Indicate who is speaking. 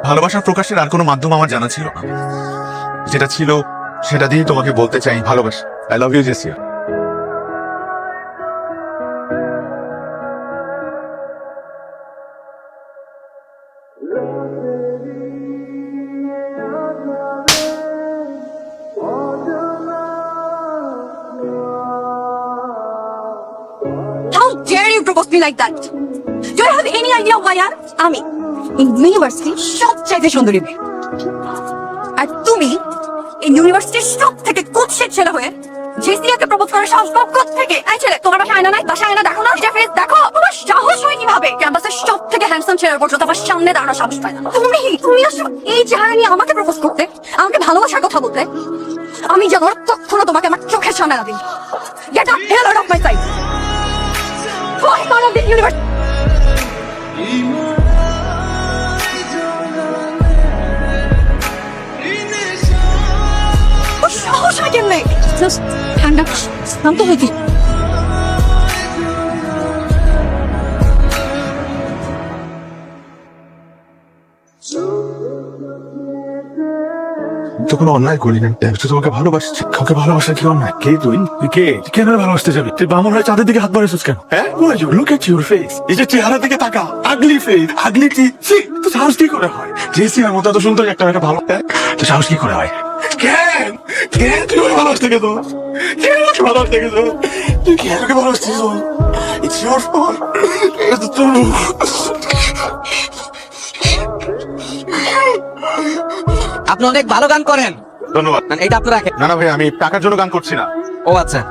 Speaker 1: ভালোবাসার প্রকাশের আর কোনো মাধ্যম আমার জানা ছিল না। যেটা ছিল সেটা দিয়ে তোমাকে বলতে চাই ভালোবাসি। আই লাভ ইউ জেসিয়া।
Speaker 2: How dare you propose me like that? Do you have any idea why আমি in university সবচাইতে সুন্দরী মেয়ে, আর তুমি এই ইউনিভার্সিটির সব থেকে কুৎসিত ছেলে হয়ে জেসিয়াকে প্রপোজ করার সাহস পাও কোত্থেকে? এই ছেলে, তোমার বাসায় আয়না নাই? বাসায় আয়না দেখো না, নিজের ফেস দেখো। তোমার সাহস হয় কিভাবে ক্যাম্পাসের সব থেকে হ্যান্ডসাম ছেলের পর্যন্ত আমার সামনে দাঁড়ানোর সাহস পায় না? তুমি আসো এই চেহারা নিয়ে আমাকে প্রপোজ করতে, আমাকে ভালোবাসার কথা বলতে? আমি যেন আর কখনো তোমাকে আমার চোখের সামনে না দিই। Get the hell out of my sight! Fuck out of this universe! ও সাহস হয় কেমনে? Just ঠান্ডা শান্ত হইতি।
Speaker 1: তো কোনো অন্যায় করি না, তুই তোমাকে ভালোবাসছি। কাউকে ভালোবাসা কি অন্যায়? কে তুই? তুই কে? তুই কেন ভালোবাসতে যাবি? তুই বামন হয়ে চাঁদের দিকে হাত বাড়িয়েছিস কেন? হ্যাঁ, লুক এট ইউর ফেস। এই যে চেহারা দিকে তাকা, আগলি ফেস, আগলি টি। তো সাহস কি করে হয়? জেসিয়ার মতো এত সুন্দর একটা মেয়েকে ভালো, তো সাহস কি করে হয়? কেন কেন তুই ওকে ভালোবাসতে গেছো? কেন ওকে ভালোবাসতে গেছো? তুই কেন ওকে ভালোবাসছিস? It's your fault. এটা তো
Speaker 3: আপনি অনেক ভালো গান করেন।
Speaker 1: ধন্যবাদ।
Speaker 3: এটা আপনি রাখেন।
Speaker 1: না না ভাই, আমি টাকার জন্য গান করছি না।
Speaker 3: ও আচ্ছা।